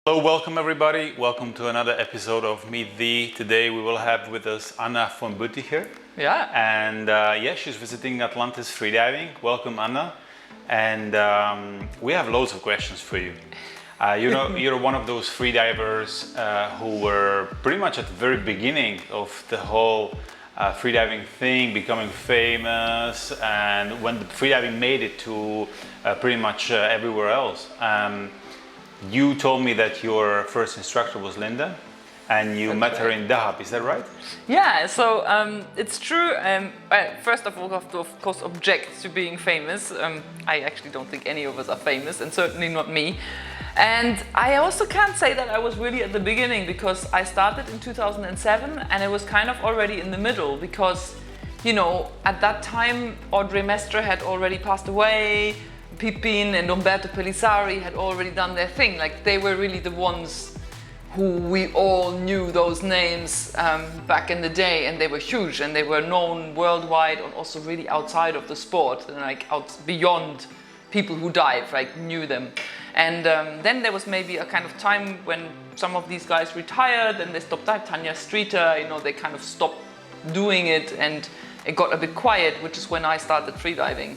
Hello, welcome everybody. Welcome to another episode of Meet Thee. Today we will have with us Anna from Boetticher. Yeah. And she's visiting Atlantis freediving. Welcome, Anna. And we have loads of questions for you. You're one of those freedivers who were pretty much at the very beginning of the whole freediving thing, becoming famous, and when the freediving made it to pretty much everywhere else. You told me that your first instructor was Linda, and you met her in Dahab, is that right? Yeah, so it's true. First of all, I have to, of course, object to being famous. I actually don't think any of us are famous, and certainly not me. And I also can't say that I was really at the beginning, because I started in 2007, and it was kind of already in the middle, because, you know, at that time, Audrey Mestre had already passed away. Pipin and Umberto Pellizzari had already done their thing. Like, they were really the ones who we all knew those names back in the day, and they were huge, and they were known worldwide and also really outside of the sport, and like out beyond people who dive, like knew them. And then there was maybe a kind of time when some of these guys retired and they stopped diving. Tanya Streeter, you know, they kind of stopped doing it, and it got a bit quiet, which is when I started freediving.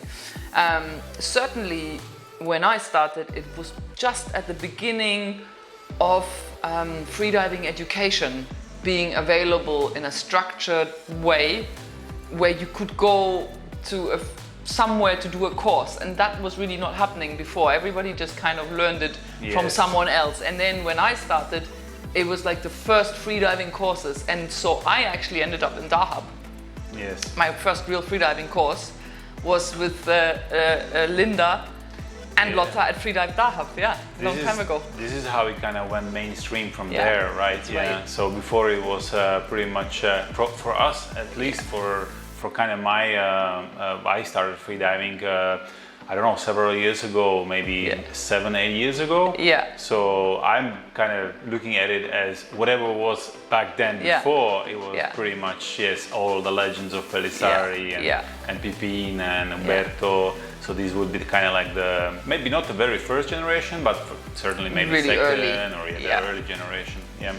Certainly when I started, it was just at the beginning of freediving education being available in a structured way, where you could go to somewhere to do a course, and that was really not happening before. Everybody just kind of learned it from someone else. And then when I started, it was like the first freediving courses, and so I actually ended up in Dahab. Yes. My first real freediving course was with Linda and Lotta at Freedive Dahab, long time ago. This is how it kind of went mainstream from there, right? Yeah. Right. So before it was pretty much, for us at least, for kind of my, I started freediving, I don't know, several years ago, maybe 7, 8 years ago. Yeah. So I'm kind of looking at it as whatever was back then before, it was pretty much, all the legends of Pellizzari and Pipin and Umberto. So these would be kind of like the, maybe not the very first generation, but certainly maybe really second early. Or the early generation. Yeah.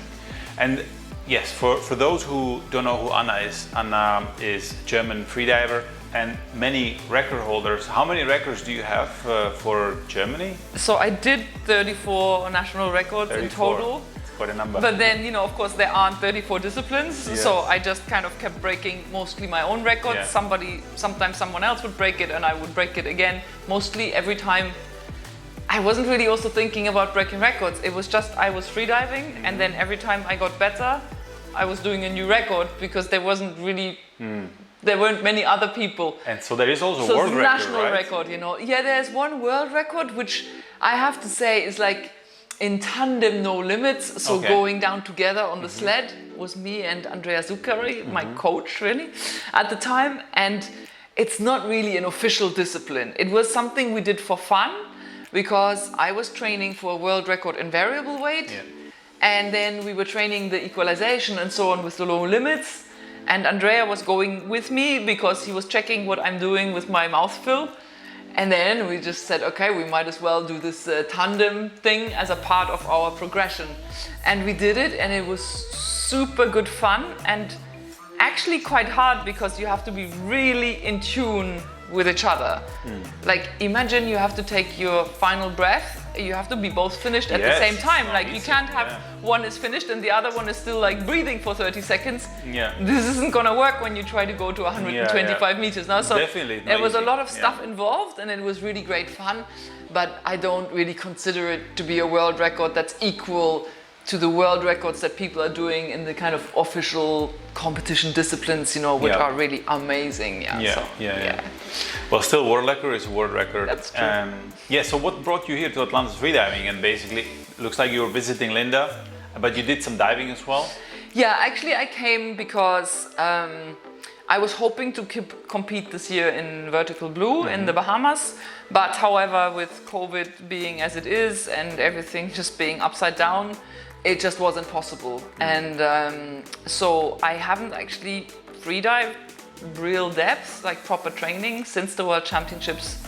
And yes, for those who don't know who Anna is German freediver and many record holders. How many records do you have for Germany? So I did 34 national records 34. in total. It's quite a number. But then, you know, of course, there aren't 34 disciplines. So I just kind of kept breaking mostly my own records. Sometimes someone else would break it and I would break it again. Mostly every time. I wasn't really also thinking about breaking records. It was just I was freediving, and then every time I got better, I was doing a new record, because there wasn't really, there weren't many other people. And so there is also a world record, national right? record, you know. Yeah, there's one world record, which I have to say is like in tandem no limits. So going down together on the sled was me and Andrea Zuccari, my coach really, at the time. And it's not really an official discipline. It was something we did for fun, because I was training for a world record in variable weight, and then we were training the equalization and so on with the low limits, and Andrea was going with me because he was checking what I'm doing with my mouth fill. And then we just said, okay, we might as well do this tandem thing as a part of our progression. And we did it, and it was super good fun, and actually quite hard, because you have to be really in tune with each other. Like, imagine you have to take your final breath, you have to be both finished at the same time. Like, you can't have one is finished and the other one is still like breathing for 30 seconds. This isn't gonna work when you try to go to 125 meters now. So there was a lot of stuff involved, and it was really great fun, but I don't really consider it to be a world record that's equal to the world records that people are doing in the kind of official competition disciplines, you know, which are really amazing. Well, still, world record is a world record. That's true. So what brought you here to Atlantis freediving? And basically, looks like you were visiting Linda, but you did some diving as well? Yeah, actually I came because I was hoping to compete this year in vertical blue in the Bahamas, but however, with COVID being as it is and everything just being upside down, it just wasn't possible. And so I haven't actually freedived real depth, like proper training, since the World Championships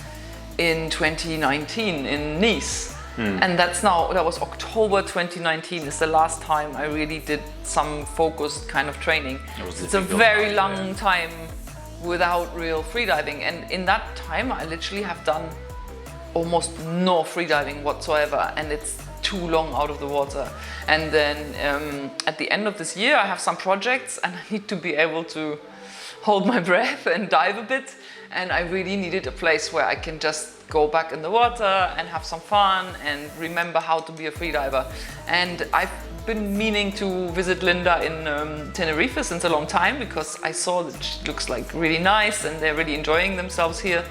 in 2019 in Nice. And that was October 2019 is the last time I really did some focused kind of training. It's a very long time without real freediving, and in that time I literally have done almost no freediving whatsoever, and it's too long out of the water. And then at the end of this year I have some projects and I need to be able to hold my breath and dive a bit, and I really needed a place where I can just go back in the water and have some fun and remember how to be a freediver. And I've been meaning to visit Linda in Tenerife since a long time, because I saw that she looks like really nice and they're really enjoying themselves here.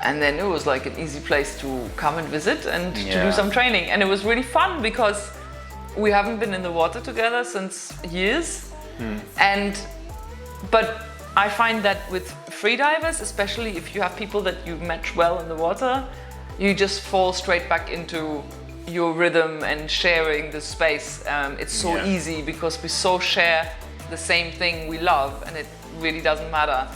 And then it was like an easy place to come and visit and to do some training. And it was really fun because we haven't been in the water together since years. But I find that with freedivers, especially if you have people that you match well in the water, you just fall straight back into your rhythm and sharing the space. It's so easy because we so share the same thing we love, and it really doesn't matter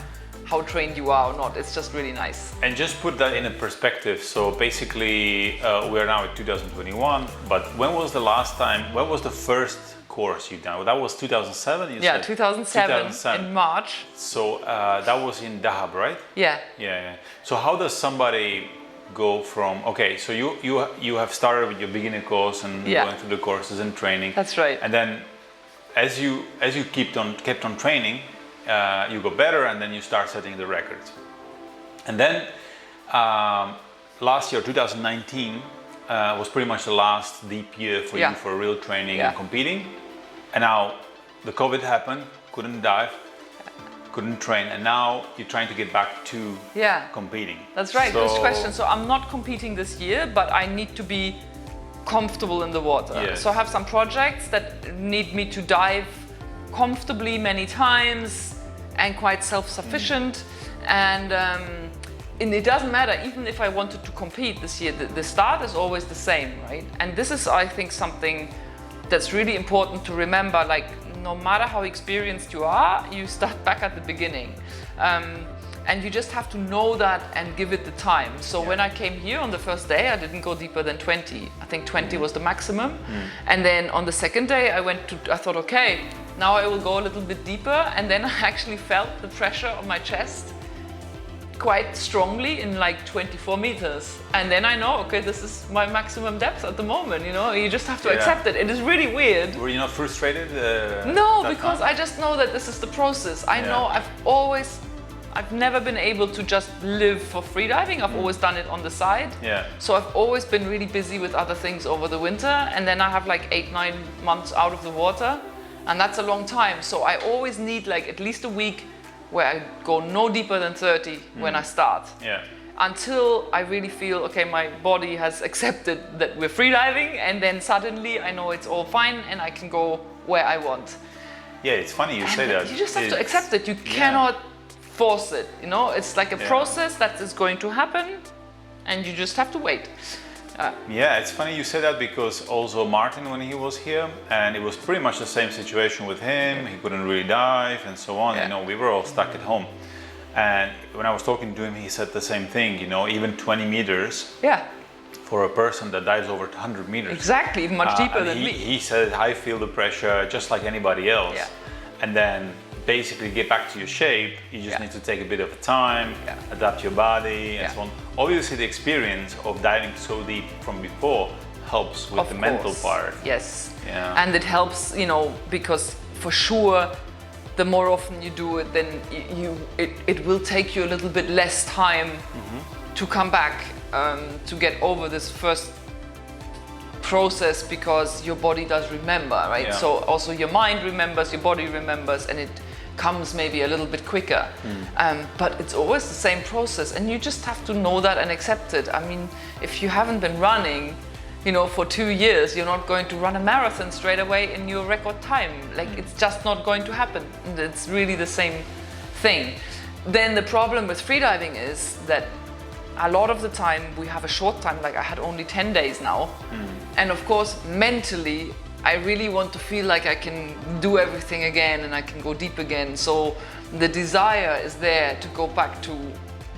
how trained you are or not. It's just really nice. And just put that in a perspective. So basically we're now in 2021, but when was the first course you done? That was 2007, you said? 2007 in March. So that was in Dahab, right? Yeah. So how does somebody go from, okay, so you have started with your beginner course and going through the courses and training. That's right. And then as you kept on training, you go better, and then you start setting the records. And then last year, 2019, was pretty much the last deep year for you for real training and competing. And now the COVID happened, couldn't dive, couldn't train, and now you're trying to get back to competing. That's right, good question. So I'm not competing this year, but I need to be comfortable in the water. So I have some projects that need me to dive comfortably many times and quite self-sufficient. And it doesn't matter, even if I wanted to compete this year, the start is always the same, right? And this is, I think, something that's really important to remember. Like, no matter how experienced you are, you start back at the beginning. And you just have to know that and give it the time. So when I came here on the first day, I didn't go deeper than 20. I think 20 was the maximum. And then on the second day, I thought, okay, now I will go a little bit deeper. And then I actually felt the pressure on my chest quite strongly in like 24 meters. And then I know, okay, this is my maximum depth at the moment, you just have to accept it. It is really weird. Were you not frustrated? No, because I just know that this is the process. I know I've never been able to just live for freediving. I've always done it on the side. So I've always been really busy with other things over the winter, and then I have like 8-9 months out of the water, and that's a long time. So I always need like at least a week where I go no deeper than 30 when I start. Until I really feel, okay, my body has accepted that we're freediving, and then suddenly I know it's all fine and I can go where I want. Yeah, it's funny you say that. You just have to accept it. You cannot force it, It's like a process that is going to happen, and you just have to wait. It's funny you say that, because also Martin, when he was here, and it was pretty much the same situation with him. He couldn't really dive and so on. We were all stuck at home. And when I was talking to him, he said the same thing. Even 20 meters. For a person that dives over 100 meters. Exactly, much deeper than me. He said, I feel the pressure just like anybody else. And then basically get back to your shape, you just need to take a bit of time, adapt your body and so on. Obviously the experience of diving so deep from before helps with the mental part. Yes. And it helps, because for sure the more often you do it, then it will take you a little bit less time to come back, to get over this first process, because your body does remember, right? So also your mind remembers, your body remembers, and it comes maybe a little bit quicker. But it's always the same process, and you just have to know that and accept it. I mean, if you haven't been running, for 2 years, you're not going to run a marathon straight away in your record time. Like, it's just not going to happen. And it's really the same thing. Then the problem with freediving is that a lot of the time we have a short time, like I had only 10 days now. And of course, mentally, I really want to feel like I can do everything again and I can go deep again. So the desire is there to go back to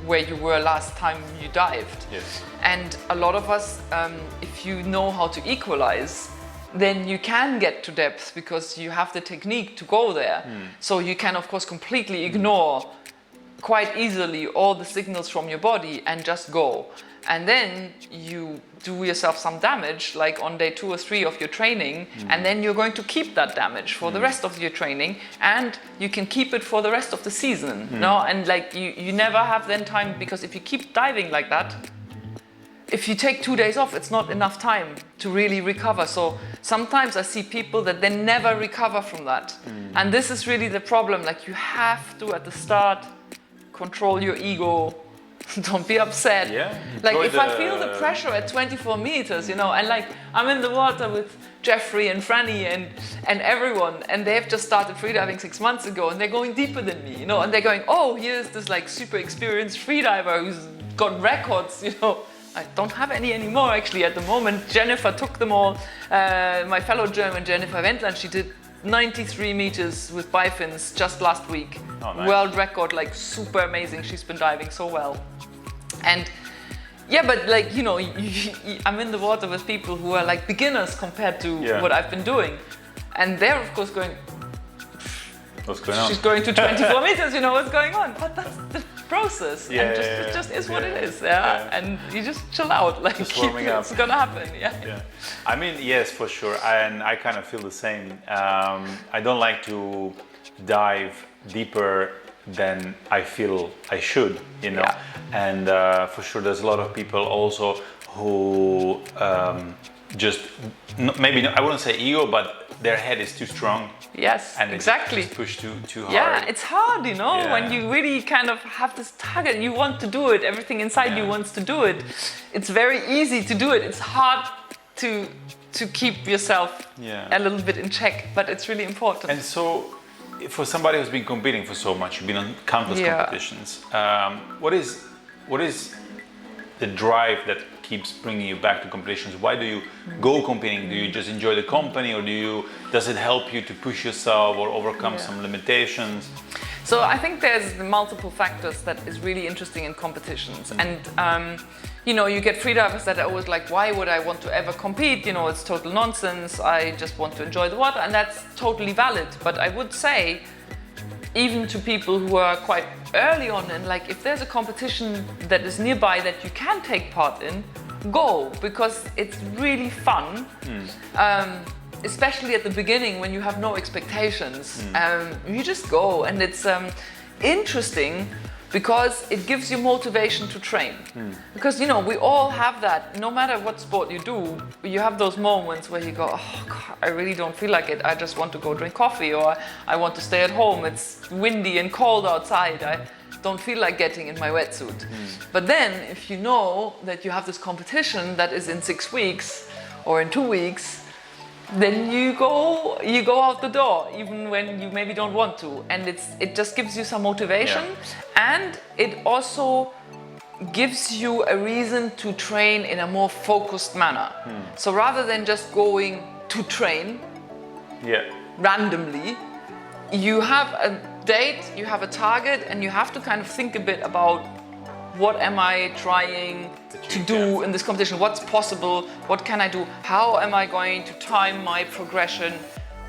where you were last time you dived. Yes. And a lot of us, if you know how to equalize, then you can get to depth because you have the technique to go there. So you can of course completely ignore quite easily all the signals from your body and just go. And then you do yourself some damage, like on day 2 or 3 of your training, and then you're going to keep that damage for the rest of your training, and you can keep it for the rest of the season. No? And like you never have then time, because if you keep diving like that, if you take 2 days off, it's not enough time to really recover. So sometimes I see people that they never recover from that. And this is really the problem. Like, you have to, at the start, control your ego. Don't be upset. Yeah, like if I feel the pressure at 24 meters, you know, and like I'm in the water with Jeffrey and Franny and everyone, and they've just started freediving 6 months ago, and they're going deeper than me, you know, and they're going, oh, here's this like super experienced freediver who's got records, you know. I don't have any anymore actually at the moment. Jennifer took them all. My fellow German, Jennifer Wendland, she did 93 meters with bifins just last week. Oh, nice. World record, like super amazing. She's been diving so well. And yeah, but like, you know, I'm in the water with people who are like beginners compared to what I've been doing. And they're of course going, what's going on? She's going to 24 meters, you know, what's going on? But that's the process. And it just is what it is. And you just chill out, like just warming up. It's gonna happen. I mean, yes, for sure. And I kind of feel the same. I don't like to dive deeper than I feel I should, you know. And for sure, there's a lot of people also who just maybe I wouldn't say ego, but their head is too strong. Yes, and exactly. Just push too hard. Yeah, it's hard, you know, when you really kind of have this target, you want to do it. Everything inside you wants to do it. It's very easy to do it. It's hard to keep yourself a little bit in check, but it's really important. And so, for somebody who's been competing for so much, you've been on countless competitions. What is the drive that keeps bringing you back to competitions? Why do you go competing? Do you just enjoy the company, or does it help you to push yourself or overcome some limitations? So I think there's multiple factors that is really interesting in competitions. And you know, you get freedivers that are always like, why would I want to ever compete? You know, it's total nonsense. I just want to enjoy the water, and that's totally valid. But I would say, even to people who are quite early on, and like, if there's a competition that is nearby that you can take part in, go, because it's really fun. Especially at the beginning when you have no expectations. You just go, and it's interesting because it gives you motivation to train. Because, you know, we all have that. No matter what sport you do, you have those moments where you go, oh God, I really don't feel like it. I just want to go drink coffee, or I want to stay at home. It's windy and cold outside. I don't feel like getting in my wetsuit. But then if you know that you have this competition that is in 6 weeks or in 2 weeks, then you go out the door, even when you maybe don't want to, and it just gives you some motivation, and it also gives you a reason to train in a more focused manner. So rather than just going to train randomly, you have a date, you have a target, and you have to kind of think a bit about, what am I trying to do in this competition? What's possible? What can I do? How am I going to time my progression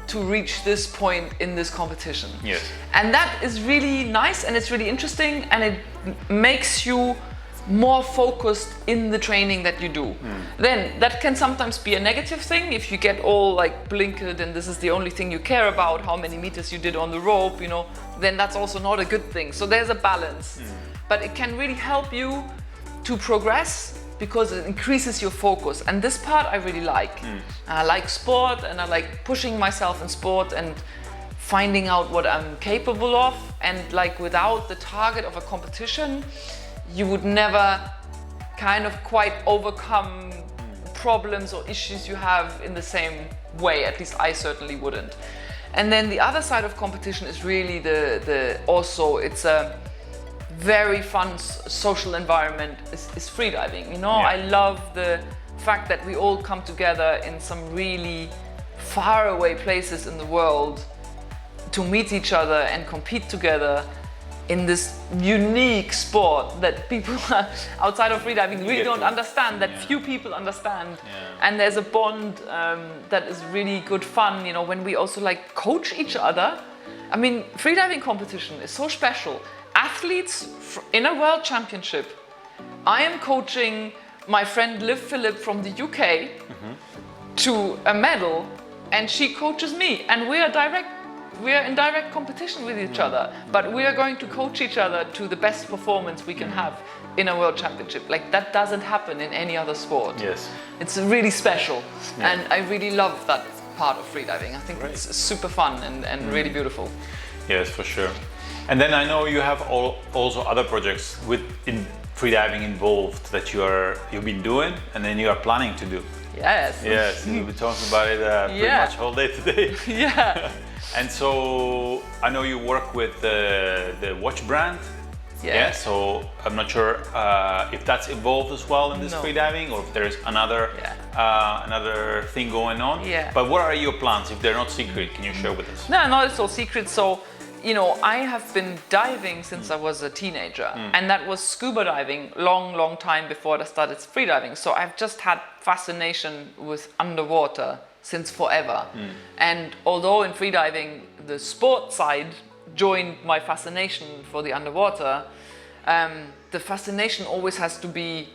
to reach this point in this competition? Yes. And that is really nice, and it's really interesting, and it makes you more focused in the training that you do. Then that can sometimes be a negative thing if you get all like blinkered and this is the only thing you care about, how many meters you did on the rope, you know, then that's also not a good thing. So there's a balance. But it can really help you to progress because it increases your focus. And this part I really like. I like sport, and I like pushing myself in sport and finding out what I'm capable of. And like, without the target of a competition, you would never kind of quite overcome problems or issues you have in the same way. At least I certainly wouldn't. And then the other side of competition is really it's a very fun social environment is freediving. You know, I love the fact that we all come together in some really far away places in the world to meet each other and compete together. in this unique sport that people outside of freediving really don't understand, that few people understand. And there's a bond that is really good fun, you know, when we also like coach each other. I mean, freediving competition is so special. Athletes in a world championship, I am coaching my friend Liv Phillip from the UK to a medal, and she coaches me, and we are in direct competition with each other, but we are going to coach each other to the best performance we can have in a world championship. Like, that doesn't happen in any other sport. Yes. It's really special, and I really love that part of freediving. I think it's super fun and really beautiful. Yes, for sure. And then I know you have also other projects in freediving involved that you've been doing, and then you are planning to do. Yes. Yes, we'll be talking about it pretty much all day today. Yeah. And so I know you work with the watch brand. Yeah. So I'm not sure if that's involved as well in this freediving, or if there is another thing going on. Yeah. But what are your plans? If they're not secret, can you share with us? No, not at all secret. So, you know, I have been diving since I was a teenager, and that was scuba diving long time before I started freediving. So I've just had fascination with underwater since forever. And although in freediving the sport side joined my fascination for the underwater, the fascination always has to be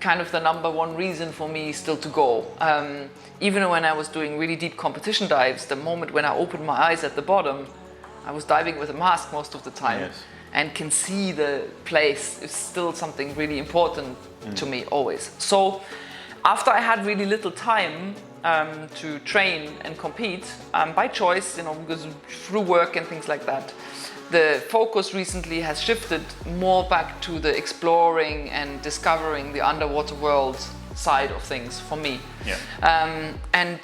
kind of the number one reason for me still to go. Even when I was doing really deep competition dives, the moment when I opened my eyes at the bottom, I was diving with a mask most of the time, and can see the place is still something really important to me always. So after I had really little time to train and compete by choice, you know, because through work and things like that, the focus recently has shifted more back to the exploring and discovering the underwater world side of things for me. And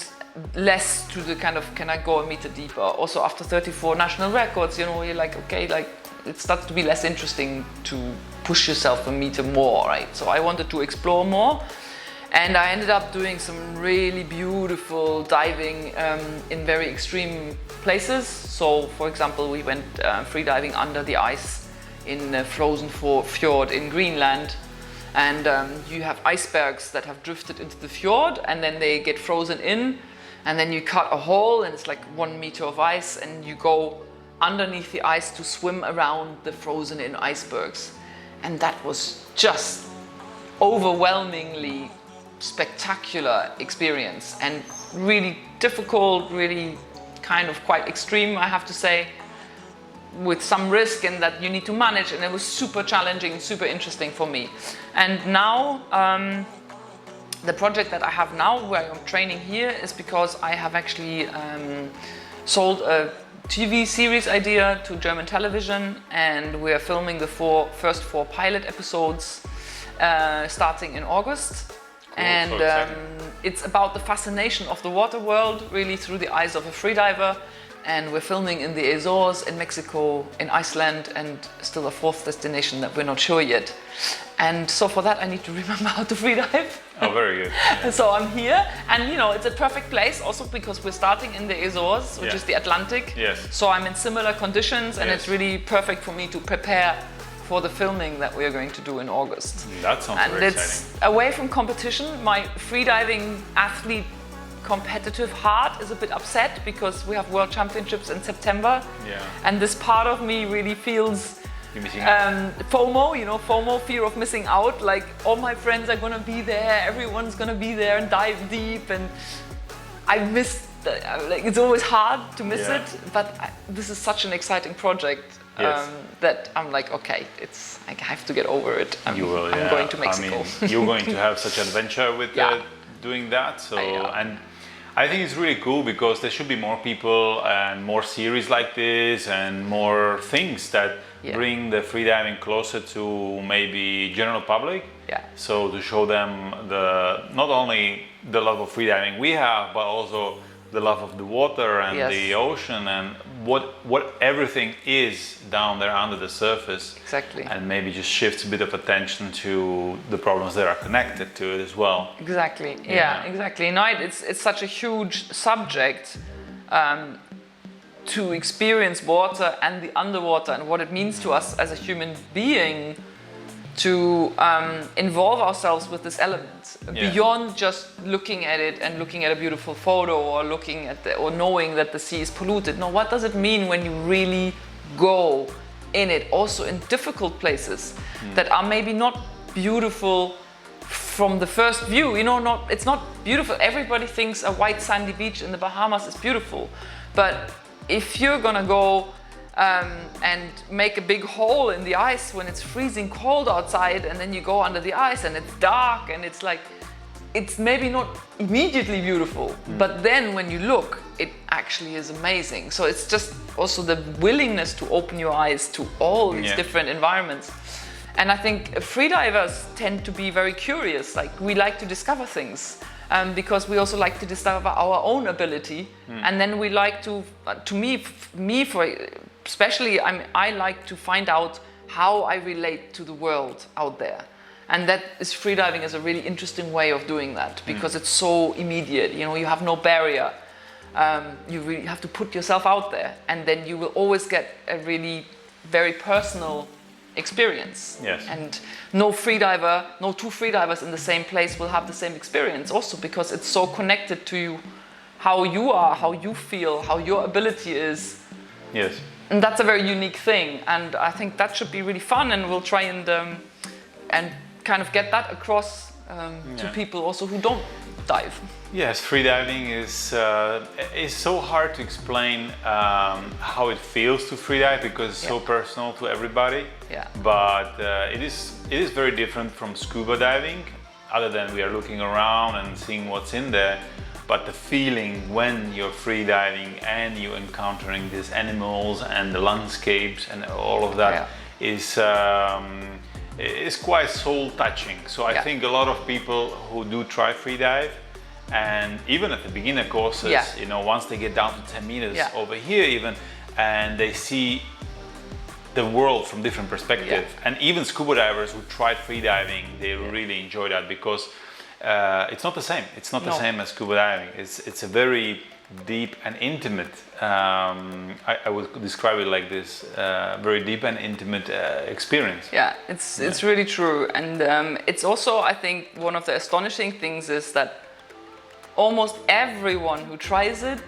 less to the kind of, can I go a meter deeper? Also after 34 national records, you know, you're like, okay, like it starts to be less interesting to push yourself a meter more, right? So I wanted to explore more, and I ended up doing some really beautiful diving in very extreme places. So for example, we went freediving under the ice in a frozen fjord in Greenland. And you have icebergs that have drifted into the fjord, and then they get frozen in, and then you cut a hole, and it's like 1 meter of ice, and you go underneath the ice to swim around the frozen in icebergs. And that was just overwhelmingly spectacular experience, and really difficult, really kind of quite extreme, I have to say, with some risk and that you need to manage, and it was super challenging, super interesting for me. And now the project that I have now, where I'm training here, is because I have actually sold a TV series idea to German television, and we are filming the first four pilot episodes starting in August. Cool, and so it's about the fascination of the water world, really through the eyes of a freediver. And we're filming in the Azores, in Mexico, in Iceland, and still a fourth destination that we're not sure yet. And so for that I need to remember how to freedive. Oh, very good. Yeah. So I'm here, and you know, it's a perfect place also because we're starting in the Azores, which is the Atlantic. Yes. So I'm in similar conditions, and it's really perfect for me to prepare for the filming that we are going to do in August. That sounds very exciting. And it's away from competition. My freediving athlete competitive heart is a bit upset because we have World Championships in September, and this part of me really feels FOMO, you know, FOMO, fear of missing out. Like, all my friends are gonna be there, everyone's gonna be there and dive deep, and I miss, like, it's always hard to miss it, but this is such an exciting project that I'm like, okay, I have to get over it. I'm going to Mexico. I mean, you're going to have such an adventure with doing that, so and I think it's really cool because there should be more people and more series like this and more things that bring the freediving closer to maybe general public. So to show them not only the love of freediving we have, but also the love of the water and the ocean and what everything is down there under the surface. Exactly. And maybe just shifts a bit of attention to the problems that are connected to it as well. Exactly. Yeah, exactly. No, it's such a huge subject. to experience water and the underwater and what it means to us as a human being to involve ourselves with this element beyond just looking at it and looking at a beautiful photo or looking at or knowing that the sea is polluted. No, what does it mean when you really go in it, also in difficult places that are maybe not beautiful from the first view, you know, it's not beautiful. Everybody thinks a white sandy beach in the Bahamas is beautiful, but if you're gonna go and make a big hole in the ice when it's freezing cold outside, and then you go under the ice and it's dark and it's like, it's maybe not immediately beautiful, but then when you look, it actually is amazing. So it's just also the willingness to open your eyes to all these different environments. And I think freedivers tend to be very curious, like we like to discover things. Because we also like to discover our own ability, and then we like to me for especially, I like to find out how I relate to the world out there, and that is freediving is a really interesting way of doing that because it's so immediate. You know, you have no barrier. You really have to put yourself out there, and then you will always get a really very personal experience. Yes. And no two freedivers in the same place will have the same experience also because it's so connected to you, how you are, how you feel, how your ability is. Yes. And that's a very unique thing, and I think that should be really fun, and we'll try and kind of get that across to people also who don't dive. Yes, freediving is so hard to explain how it feels to freedive because it's so personal to everybody. Yeah. But it is very different from scuba diving, other than we are looking around and seeing what's in there. But the feeling when you're freediving and you're encountering these animals and the landscapes and all of that is quite soul touching. So I think a lot of people who do try freedive, and even at the beginner courses, you know, once they get down to 10 meters over here even, and they see the world from different perspectives, and even scuba divers who tried freediving, they really enjoy that because it's not the same. It's not the same as scuba diving. It's a very deep and intimate, I would describe it like this, very deep and intimate experience. Yeah, it's really true. And it's also, I think, one of the astonishing things is that almost everyone who tries it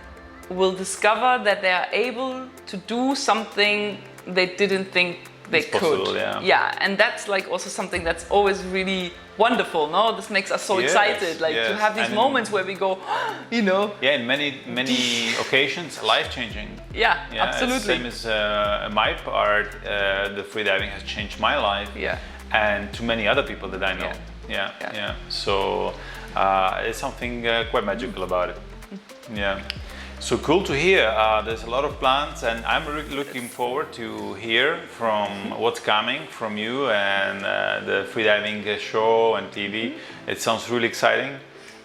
will discover that they are able to do something they didn't think they could. Possible, yeah, and that's like also something that's always really wonderful. No, this makes us so excited, like to have these moments where we go, you know. Yeah, in many occasions, life-changing. Yeah, absolutely. Same as my part, the freediving has changed my life. Yeah. And to many other people that I know. Yeah. So it's something quite magical about it. Yeah. So cool to hear. There's a lot of plans, and I'm really looking forward to hear from what's coming from you and the freediving show and TV. It sounds really exciting,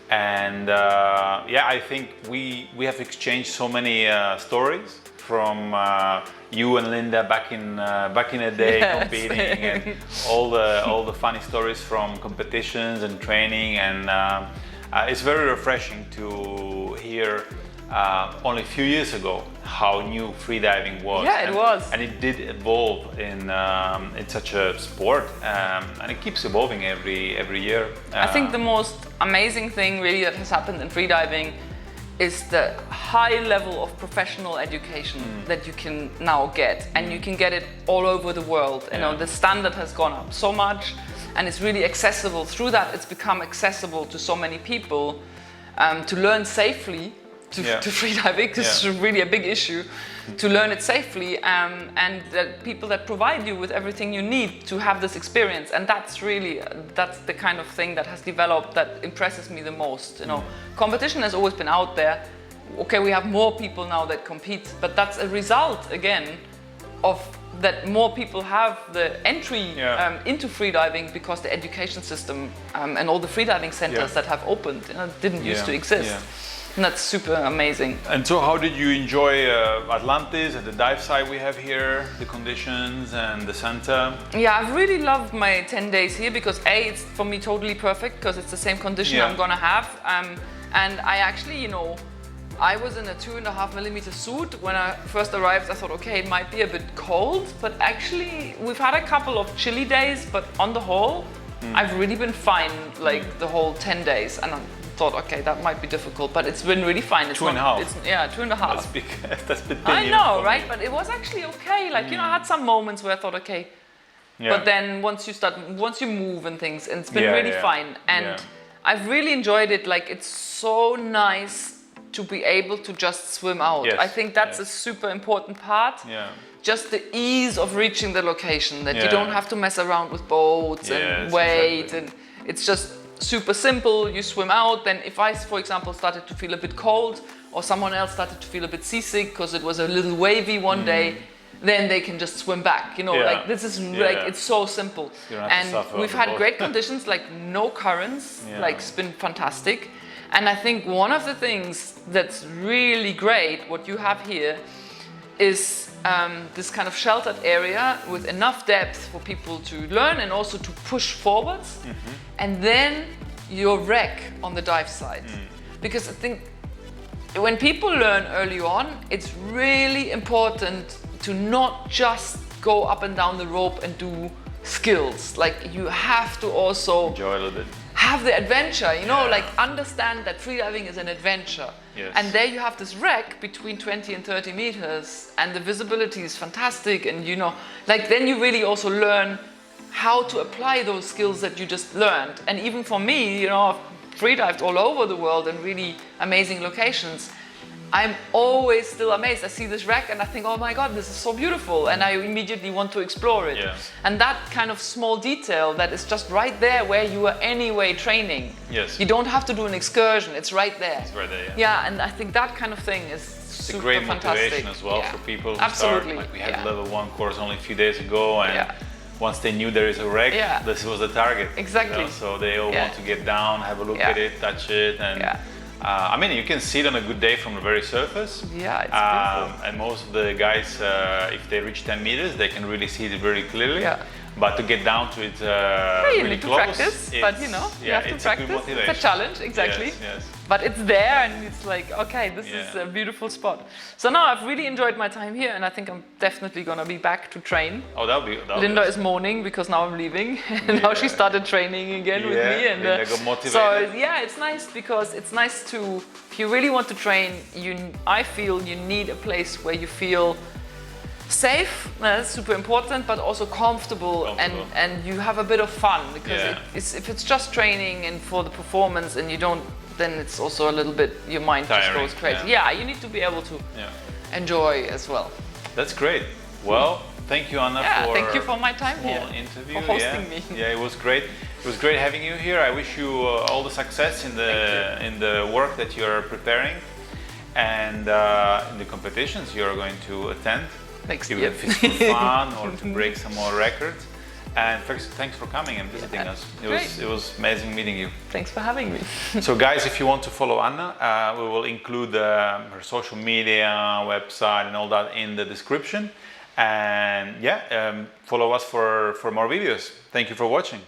and I think we have exchanged so many stories from you and Linda back in the day competing, and all the funny stories from competitions and training, and it's very refreshing to hear. Only a few years ago, how new freediving was. Yeah, it was. And it did evolve in such a sport, and it keeps evolving every year. I think the most amazing thing really that has happened in freediving is the high level of professional education that you can now get, and you can get it all over the world. You know, the standard has gone up so much, and it's really accessible. Through that, it's become accessible to so many people to learn safely. To freediving, because it's really a big issue to learn it safely, and that people that provide you with everything you need to have this experience, and that's the kind of thing that has developed that impresses me the most. You know, competition has always been out there. Okay, we have more people now that compete, but that's a result again of that more people have the entry into freediving because the education system and all the freediving centers that have opened didn't used to exist. And that's super amazing. And so how did you enjoy Atlantis and the dive site we have here, the conditions and the center? Yeah, I've really loved my 10 days here because it's for me totally perfect because it's the same condition I'm gonna have. And I actually, I was in a 2.5mm suit. When I first arrived, I thought, okay, it might be a bit cold, but actually we've had a couple of chilly days, but on the whole, I've really been fine, like the whole 10 days. And I thought, okay, that might be difficult, but it's been really fine. It's 2.5. Yeah, 2.5. That's big. That's a bit big. I know, right? But it was actually okay. Like, you know, I had some moments where I thought, okay, but then once you move and things, and it's been really fine. And I've really enjoyed it. Like, it's so nice to be able to just swim out. Yes. I think that's a super important part. Yeah. Just the ease of reaching the location, that you don't have to mess around with boats and wait, and it's just super simple. You swim out. Then if I, for example, started to feel a bit cold, or someone else started to feel a bit seasick because it was a little wavy one day, then they can just swim back. You know, like this is like, it's so simple. And we've had great conditions, like no currents, like it's been fantastic. And I think one of the things that's really great, what you have here, is this kind of sheltered area with enough depth for people to learn and also to push forwards. And then your wreck on the dive side. Because I think when people learn early on, it's really important to not just go up and down the rope and do skills. Like, you have to also enjoy a little bit. Have the adventure, you know, like understand that freediving is an adventure. And there you have this wreck between 20 and 30 meters, and the visibility is fantastic, and you know, like then you really also learn how to apply those skills that you just learned. And even for me, you know, I've freedived all over the world in really amazing locations. I'm always still amazed. I see this wreck and I think, oh my God, this is so beautiful. And I immediately want to explore it. And that kind of small detail that is just right there where you are anyway training. You don't have to do an excursion, it's right there. It's right there, yeah. And I think that kind of thing is super a great fantastic. motivation as well for people who Absolutely. start. Like we had level 1 course only a few days ago, and once they knew there is a wreck, this was the target. Exactly. You know? So they all want to get down, have a look at it, touch it, and I mean, you can see it on a good day from the very surface. Yeah, it's beautiful. And most of the guys, if they reach 10 meters, they can really see it very clearly. But to get down to it you really need to close, practice, but you know, you have to practice. It's a challenge, exactly. But it's there, and it's like, okay, this is a beautiful spot. So now I've really enjoyed my time here, and I think I'm definitely gonna be back to train. Oh, that'll be Linda is mourning because now I'm leaving, and now she started training again with me. And Linda got motivated. So yeah, it's nice because it's nice to, if you really want to train, I feel you need a place where you feel safe, that's super important, but also comfortable. And you have a bit of fun, because if it's just training and for the performance and you don't, then it's also a little bit, your mind just goes crazy. You need to be able to enjoy as well. That's great. Well, thank you, Anna, thank you for my time here, interview. for hosting me. Yeah, it was great. It was great having you here. I wish you all the success in the work that you are preparing, and in the competitions you are going to attend. Next year. If it's for fun or to break some more records. And thanks for coming and visiting us. It was amazing meeting you. Thanks for having me. So guys, if you want to follow Anna, we will include her social media, website and all that in the description. And follow us for more videos. Thank you for watching.